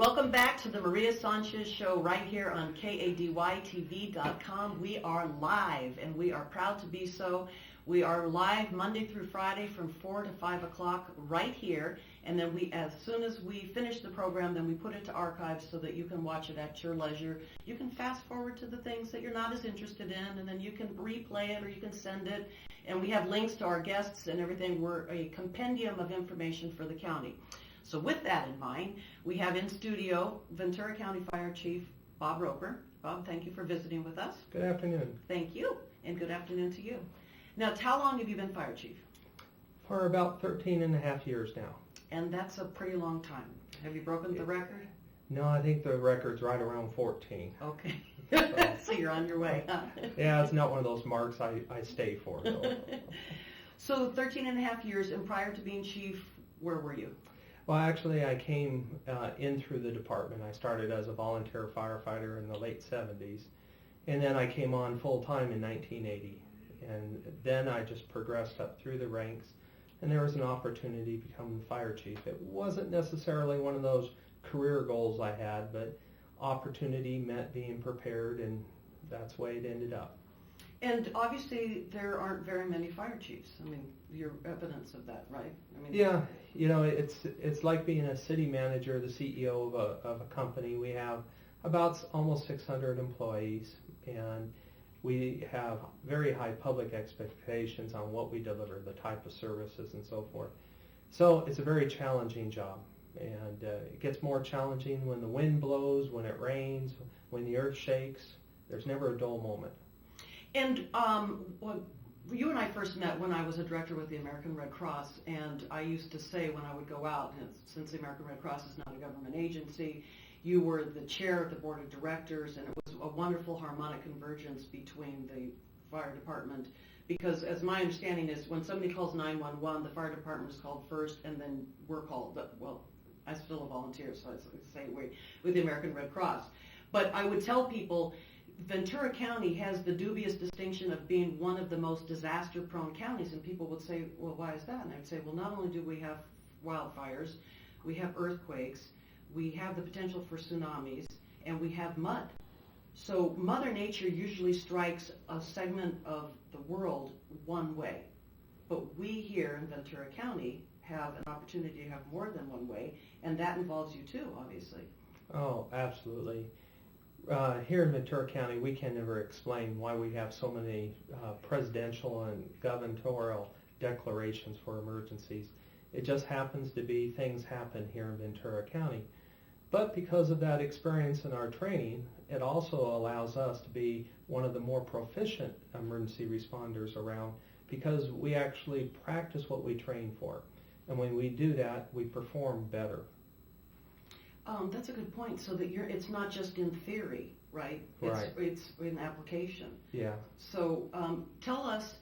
Welcome back to the Maria Sanchez Show right here on KADYTV.com. We are live, and we are proud to be so. We are live Monday through Friday from 4 to 5 o'clock right here, and then as soon as we finish the program, then we put it to archives so that you can watch it at your leisure. You can fast forward to the things that you're not as interested in, and then you can replay it or you can send it. And we have links to our guests and everything. We're a compendium of information for the county. So with that in mind, we have in studio Ventura County Fire Chief Bob Roper. Bob, thank you for visiting with us. Good afternoon. Thank you, and good afternoon to you. Now, how long have you been Fire Chief? For about 13 and a half years now. And that's a pretty long time. Have you broken the record? No, I think the record's right around 14. Okay. So you're on your way, huh? Yeah, it's not one of those marks I stay for, though. So 13 and a half years, and prior to being chief, where were you? Well, actually, I came in through the department. I started as a volunteer firefighter in the late 70s, and then I came on full-time in 1980. And then I just progressed up through the ranks, and there was an opportunity to become the fire chief. It wasn't necessarily one of those career goals I had, but opportunity meant being prepared, and that's the way it ended up. And obviously, there aren't very many fire chiefs. I mean, you're evidence of that, right? I mean, yeah, you know, it's like being a city manager, the CEO of a company. We have about almost 600 employees, and we have very high public expectations on what we deliver, the type of services and so forth. So it's a very challenging job, and it gets more challenging when the wind blows, when it rains, when the earth shakes. There's never a dull moment. And well, you and I first met when I was a director with the American Red Cross, and I used to say when I would go out, and since the American Red Cross is not a government agency, you were the chair of the board of directors, and it was a wonderful harmonic convergence between the fire department, because as my understanding is, when somebody calls 911, the fire department is called first, and then we're called. Well, I'm still a volunteer, so I say with the American Red Cross. But I would tell people, Ventura County has the dubious distinction of being one of the most disaster-prone counties, and people would say, well, why is that? And I'd say, well, not only do we have wildfires, we have earthquakes, we have the potential for tsunamis, and we have mud. So Mother Nature usually strikes a segment of the world one way. But we here in Ventura County have an opportunity to have more than one way, and that involves you too, obviously. Oh, absolutely. Here in Ventura County, we can never explain why we have so many presidential and gubernatorial declarations for emergencies. It just happens to be things happen here in Ventura County. But because of that experience and our training, it also allows us to be one of the more proficient emergency responders around, because we actually practice what we train for. And when we do that, we perform better. That's a good point. So that it's not just in theory, right? Right. It's in application. Yeah. So tell us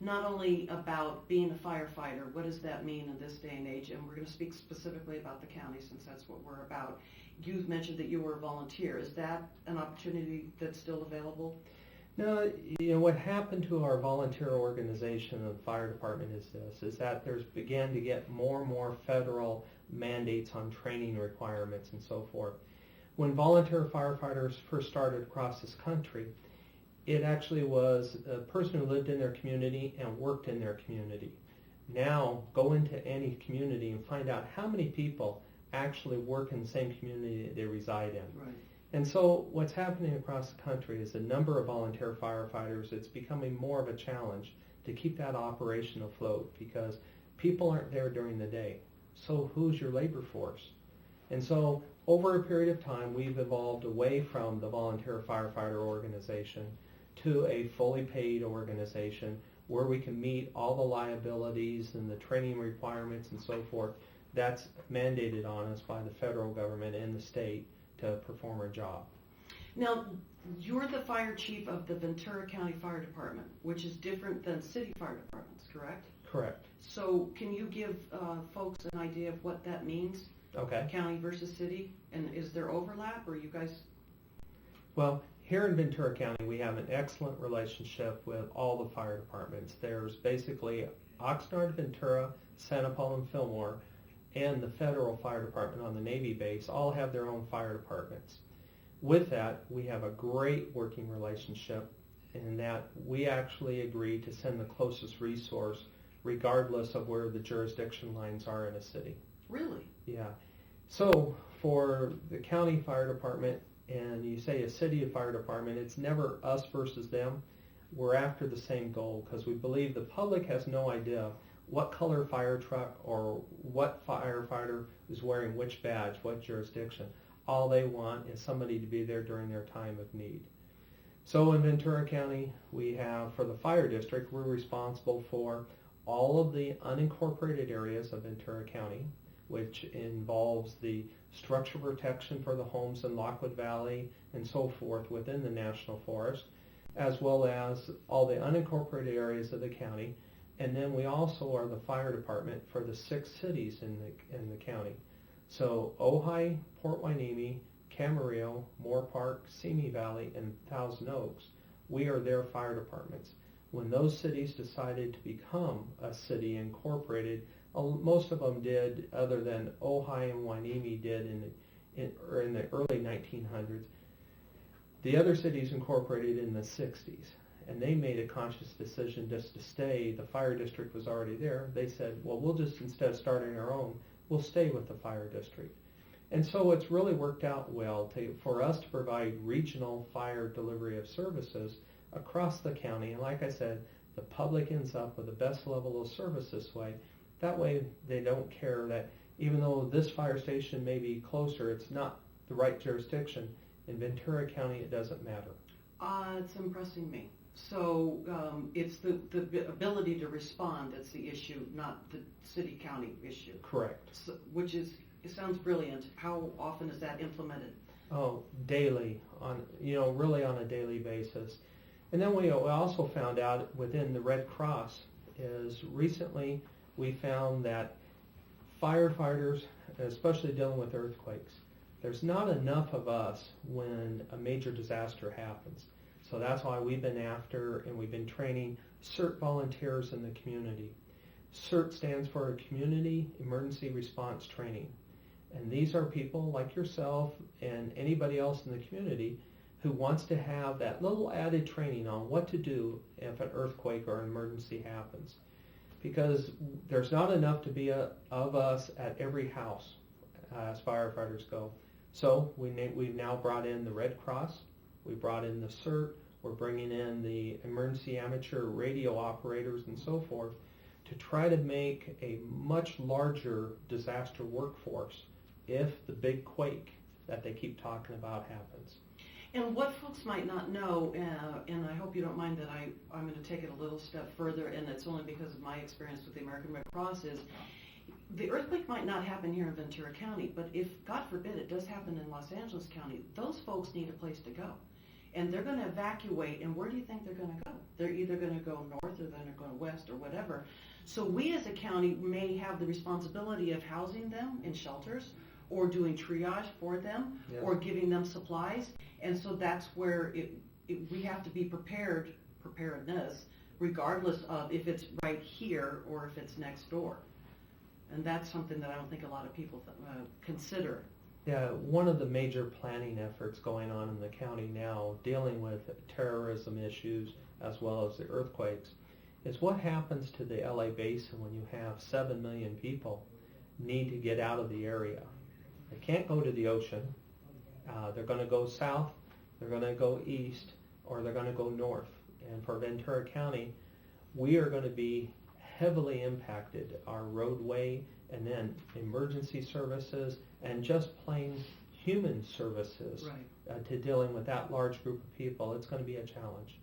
not only about being a firefighter, what does that mean in this day and age? And we're going to speak specifically about the county since that's what we're about. You mentioned that you were a volunteer. Is that an opportunity that's still available? No, you know, what happened to our volunteer organization and the fire department is that there's began to get more and more federal mandates on training requirements and so forth. When volunteer firefighters first started across this country, it actually was a person who lived in their community and worked in their community. Now, go into any community and find out how many people actually work in the same community they reside in. Right. And so what's happening across the country is the number of volunteer firefighters, it's becoming more of a challenge to keep that operation afloat, because people aren't there during the day. So who's your labor force? And so over a period of time, we've evolved away from the volunteer firefighter organization to a fully paid organization where we can meet all the liabilities and the training requirements and so forth that's mandated on us by the federal government and the state to perform our job. Now, you're the fire chief of the Ventura County Fire Department, which is different than city fire departments, correct? Correct. So can you give folks an idea of what that means? Okay. County versus city? And is there overlap, or you guys? Well, here in Ventura County, we have an excellent relationship with all the fire departments. There's basically Oxnard, Ventura, Santa Paula, and Fillmore, and the federal fire department on the Navy base all have their own fire departments. With that, we have a great working relationship in that we actually agree to send the closest resource regardless of where the jurisdiction lines are in a city. Really? Yeah. So for the county fire department, and you say a city fire department, it's never us versus them. We're after the same goal because we believe the public has no idea what color fire truck or what firefighter is wearing which badge, what jurisdiction. All they want is somebody to be there during their time of need. So in Ventura County, we have, for the fire district, we're responsible for all of the unincorporated areas of Ventura County, which involves the structure protection for the homes in Lockwood Valley and so forth within the National Forest, as well as all the unincorporated areas of the county. And then we also are the fire department for the 6 cities in the county. So Ojai, Port Hueneme, Camarillo, Moore Park, Simi Valley, and Thousand Oaks, we are their fire departments. When those cities decided to become a city incorporated, most of them did, other than Ojai and Hueneme did in the early 1900s. The other cities incorporated in the 60s, and they made a conscious decision just to stay. The fire district was already there. They said, well, we'll just, instead of starting our own, we'll stay with the fire district. And so it's really worked out well for us to provide regional fire delivery of services across the county. And like I said, the public ends up with the best level of service this way. That way they don't care that even though this fire station may be closer, it's not the right jurisdiction. In Ventura County, it doesn't matter. It's impressing me. So it's the ability to respond that's the issue, not the city-county issue. Correct. So, it sounds brilliant. How often is that implemented? Oh, daily, really on a daily basis. And then we also found out within the Red Cross is recently we found that firefighters, especially dealing with earthquakes, there's not enough of us when a major disaster happens. So that's why we've been after and we've been training CERT volunteers in the community. CERT stands for Community Emergency Response Training. And these are people like yourself and anybody else in the community who wants to have that little added training on what to do if an earthquake or an emergency happens. Because there's not enough to be of us at every house as firefighters go. So we've now brought in the Red Cross, we brought in the CERT, we're bringing in the emergency amateur radio operators and so forth to try to make a much larger disaster workforce if the big quake that they keep talking about happens. And what folks might not know, and I hope you don't mind that I'm going to take it a little step further, and it's only because of my experience with the American Red Cross, is the earthquake might not happen here in Ventura County, but if, God forbid, it does happen in Los Angeles County, those folks need a place to go. And they're going to evacuate, and where do you think they're going to go? They're either going to go north or they're going to go west or whatever. So we as a county may have the responsibility of housing them in shelters or doing triage for them, yes, or giving them supplies. And so that's where we have to be preparedness, regardless of if it's right here or if it's next door. And that's something that I don't think a lot of people consider. Yeah, one of the major planning efforts going on in the county now, dealing with terrorism issues as well as the earthquakes, is what happens to the LA basin when you have 7 million people need to get out of the area. They can't go to the ocean. They're going to go south, they're going to go east, or they're going to go north. And for Ventura County, we are going to be heavily impacted. Our roadway and then emergency services and just plain human services, right, to dealing with that large group of people. It's going to be a challenge.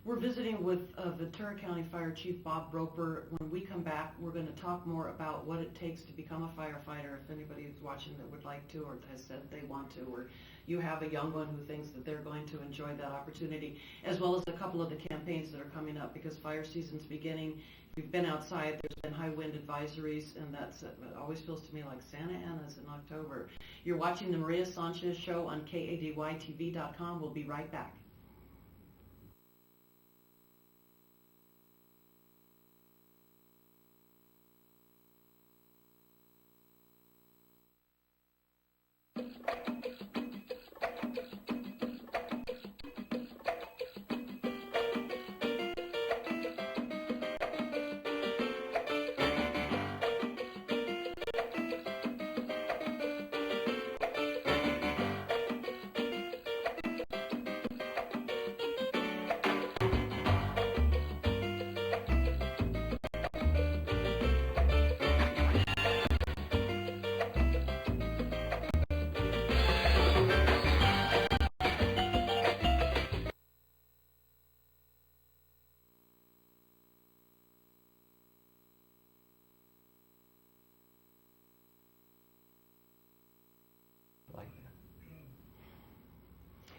We're visiting with Ventura County Fire Chief Bob Roper. When we come back, we're going to talk more about what it takes to become a firefighter. If anybody is watching that would like to, or has said they want to, or you have a young one who thinks that they're going to enjoy that opportunity, as well as a couple of the campaigns that are coming up, because fire season's beginning. If you've been outside, there's been high wind advisories, and it always feels to me like Santa Ana's in October. You're watching the Maria Sanchez Show on KADYTV.com. We'll be right back.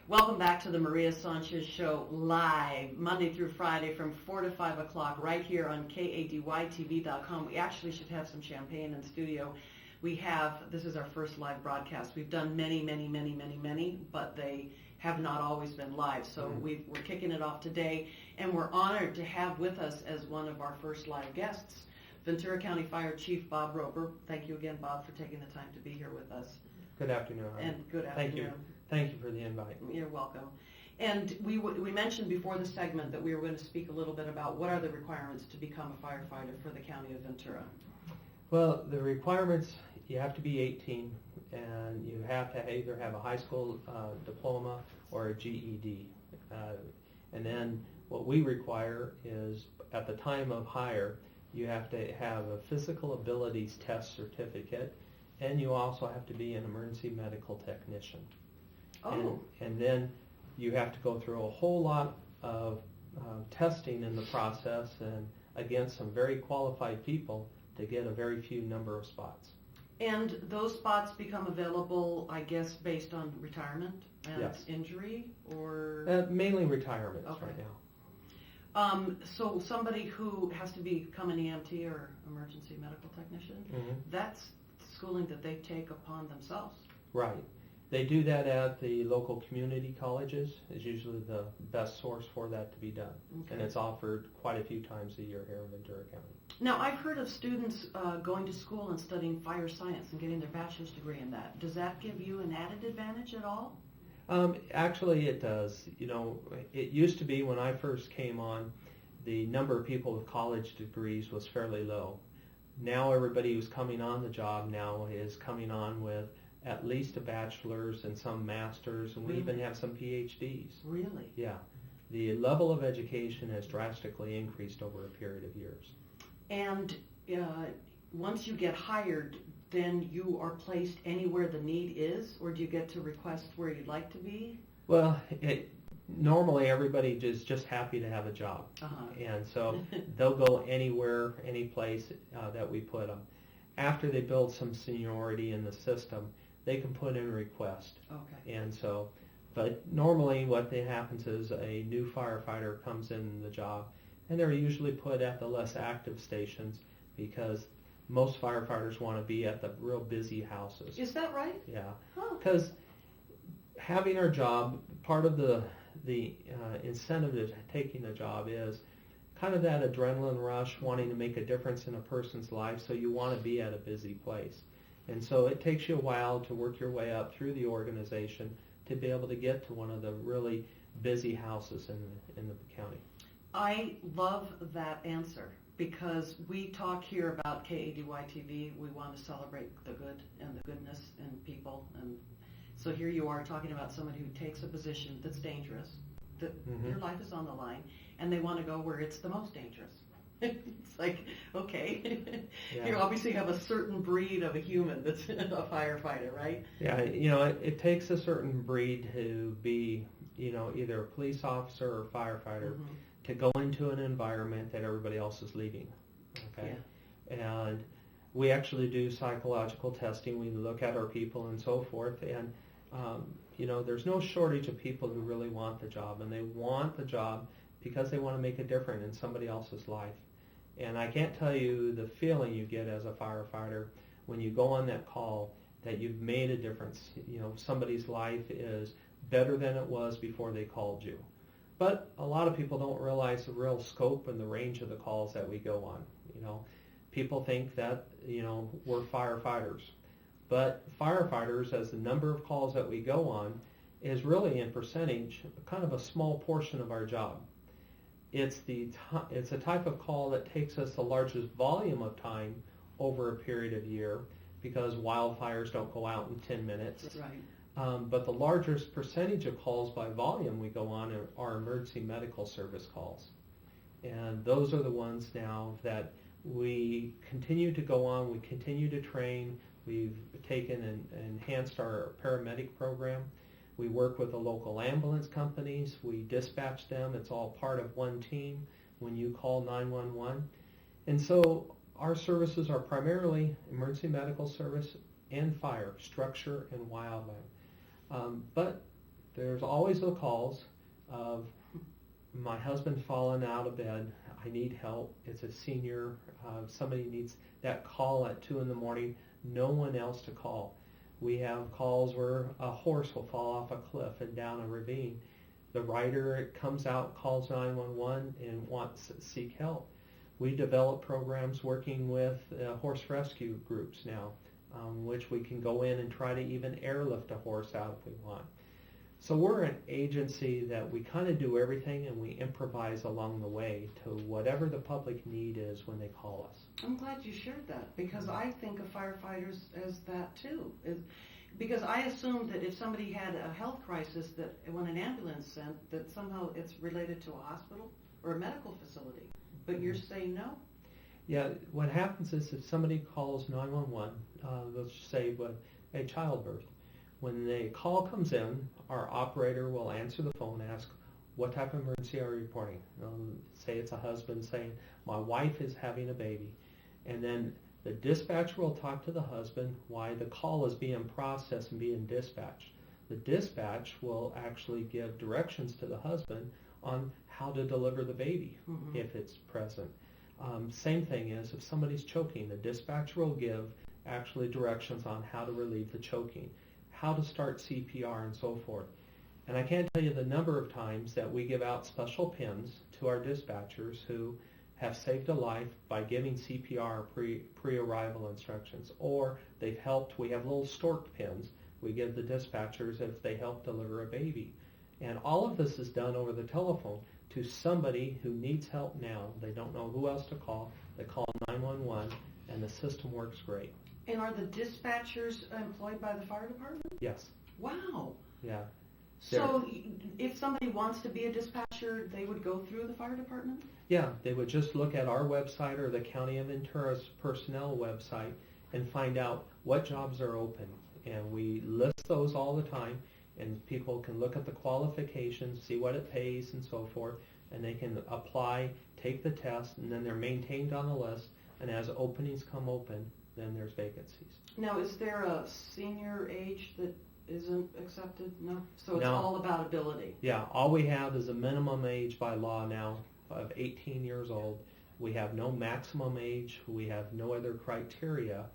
Welcome back to the Maria Sanchez Show, live Monday through Friday from 4 to 5 o'clock right here on KADYTV.com. We actually should have some champagne in studio. This is our first live broadcast. We've done many, but they have not always been live. So we're kicking it off today, and we're honored to have with us as one of our first live guests, Ventura County Fire Chief Bob Roper. Thank you again, Bob, for taking the time to be here with us. Good afternoon. And good afternoon. Thank you for the invite. You're welcome. And we mentioned before the segment that we were going to speak a little bit about what are the requirements to become a firefighter for the County of Ventura. Well, the requirements, you have to be 18, and you have to either have a high school diploma or a GED. And then what we require is at the time of hire, you have to have a physical abilities test certificate, and you also have to be an emergency medical technician. Oh. And then you have to go through a whole lot of testing in the process and against some very qualified people to get a very few number of spots. And those spots become available, I guess, based on retirement and Yes. injury, or? Mainly retirements Okay. right now. So somebody who has to become an EMT or emergency medical technician, that's schooling that they take upon themselves. Right. They do that at the local community colleges, is usually the best source for that to be done. Okay. And it's offered quite a few times a year here in Ventura County. Now, I've heard of students going to school and studying fire science and getting their bachelor's degree in that. Does that give you an added advantage at all? Actually, it does. You know, it used to be when I first came on, the number of people with college degrees was fairly low. Now everybody who's coming on the job now is coming on with at least a bachelor's and some masters, and we Really? even have some PhDs. Really? Yeah. The level of education has drastically increased over a period of years. And once you get hired, then you are placed anywhere the need is, or do you get to request where you'd like to be? Well, normally everybody is just happy to have a job. And so they'll go anywhere, any place that we put them. After they build some seniority in the system, they can put in a request. Okay. And so, but normally what happens is a new firefighter comes in the job, and they're usually put at the less active stations because most firefighters want to be at the real busy houses. Is that right? Yeah. Huh. Because having our job, part of the incentive to taking a job is kind of that adrenaline rush, wanting to make a difference in a person's life, so you want to be at a busy place. And so it takes you a while to work your way up through the organization to be able to get to one of the really busy houses in the county. I love that answer because we talk here about KADY-TV. We want to celebrate the good and the goodness in people. And so here you are talking about somebody who takes a position that's dangerous, that their life is on the line, and they want to go where it's the most dangerous. It's like, okay, Yeah. you obviously have a certain breed of a human that's a firefighter, right? Yeah, you know, it takes a certain breed to be, you know, either a police officer or firefighter to go into an environment that everybody else is leaving. Okay, and we actually do psychological testing. We look at our people and so forth, and you know, there's no shortage of people who really want the job, and they want the job because they want to make a difference in somebody else's life. And I can't tell you the feeling you get as a firefighter when you go on that call that you've made a difference. You know, somebody's life is better than it was before they called you. But a lot of people don't realize the real scope and the range of the calls that we go on. You know, people think that, you know, we're firefighters. But firefighters, as the number of calls that we go on, is really in percentage kind of a small portion of our job. It's a type of call that takes us the largest volume of time over a period of year because wildfires don't go out in 10 minutes. That's right. But the largest percentage of calls by volume we go on are emergency medical service calls. And those are the ones now that we continue to go on, we continue to train. We've taken and enhanced our paramedic program. We work with the local ambulance companies. We dispatch them. It's all part of one team when you call 911. And so our services are primarily emergency medical service and fire, structure and wildland. But There's always the calls of my husband's fallen out of bed, I need help, it's a senior, somebody needs that call at 2 in the morning, no one else to call. We have calls where a horse will fall off a cliff and down a ravine. The rider comes out, calls 911 and wants to seek help. We develop programs working with horse rescue groups now, which we can go in and try to even airlift a horse out if we want. So we're an agency that we kind of do everything and we improvise along the way to whatever the public need is when they call us. I'm glad you shared that, because I think of firefighters as that too. Because I assumed that if somebody had a health crisis, that when an ambulance sent, that somehow it's related to a hospital or a medical facility. But you're saying no? Yeah, what happens is if somebody calls 911, let's say a childbirth, when the call comes in, our operator will answer the phone, ask, what type of emergency are you reporting? Say it's a husband saying, my wife is having a baby. And then the dispatcher will talk to the husband while the call is being processed and being dispatched. The dispatch will actually give directions to the husband on how to deliver the baby, if it's present. Same thing is if somebody's choking, the dispatcher will give actually directions on how to relieve the choking, how to start CPR and so forth. And I can't tell you the number of times that we give out special pins to our dispatchers who have saved a life by giving CPR pre-arrival instructions, or they've helped. We have little stork pins we give the dispatchers if they help deliver a baby. And all of this is done over the telephone to somebody who needs help now. They don't know who else to call. They call 911 and the system works great. And are the dispatchers employed by the fire department? Yes. Wow. Yeah. So if somebody wants to be a dispatcher, they would go through the fire department? Yeah, they would just look at our website or the County of Ventura's personnel website and find out what jobs are open. And we list those all the time, and people can look at the qualifications, see what it pays and so forth, and they can apply, take the test, and then they're maintained on the list, and as openings come open, then there's vacancies. Now, is there a senior age that isn't accepted? No? So it's No. all about ability? Yeah, all we have is a minimum age by law now of 18 years old. We have no maximum age. We have no other criteria.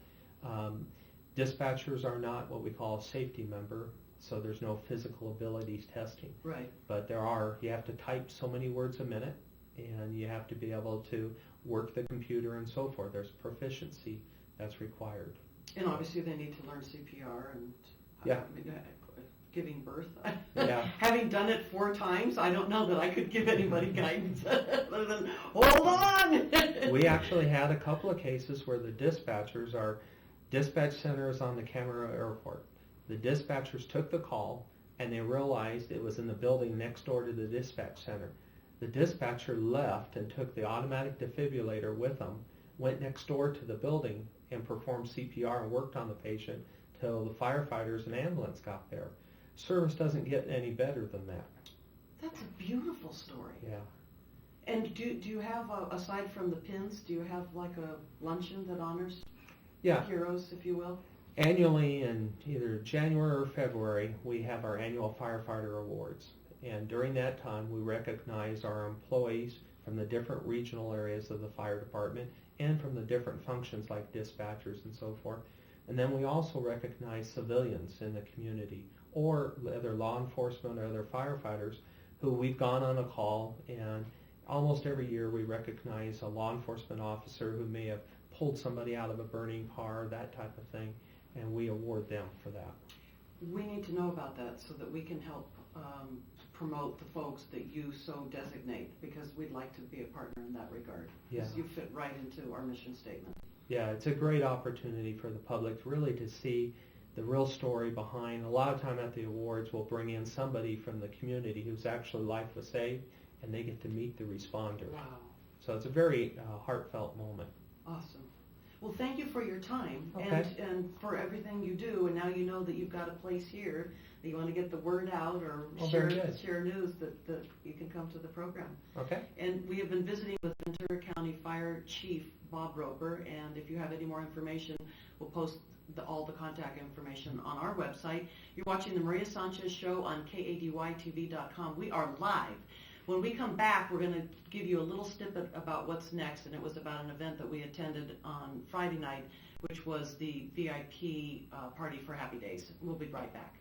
Dispatchers are not what we call a safety member, so there's no physical abilities testing. Right. But you have to type so many words a minute, and you have to be able to work the computer and so forth. There's proficiency that's required. And obviously they need to learn CPR and giving birth. Yeah. Having done it 4 times, I don't know that I could give anybody guidance other than, hold on! We actually had a couple of cases where the dispatchers, our dispatch center is on the Camera Airport. The dispatchers took the call and they realized it was in the building next door to the dispatch center. The dispatcher left and took the automatic defibrillator with them, went next door to the building and performed CPR and worked on the patient till the firefighters and ambulance got there. Service doesn't get any better than that. That's a beautiful story. Yeah. And do you have, aside from the pins, do you have like a luncheon that honors heroes, if you will? Annually in either January or February, we have our annual firefighter awards. And during that time, we recognize our employees from the different regional areas of the fire department and from the different functions like dispatchers and so forth. And then we also recognize civilians in the community or other law enforcement or other firefighters who we've gone on a call, and almost every year we recognize a law enforcement officer who may have pulled somebody out of a burning car, that type of thing, and we award them for that. We need to know about that so that we can help promote the folks that you so designate, because we'd like to be a partner in that regard. Yeah. Because you fit right into our mission statement. Yeah, it's a great opportunity for the public really to see the real story behind. A lot of time at the awards we'll bring in somebody from the community whose actually life was saved, and they get to meet the responder. Wow. So it's a very heartfelt moment. Awesome. Well, thank you for your time and for everything you do. And now you know that you've got a place here that you want to get the word out or share news that you can come to the program. Okay. And we have been visiting with Ventura County Fire Chief Bob Roper, and if you have any more information, We'll post all the contact information on our website. You're watching the Maria Sanchez Show on KADYTV.com. We are live. When we come back, we're going to give you a little snippet about what's next, and it was about an event that we attended on Friday night, which was the VIP party for Happy Days. We'll be right back.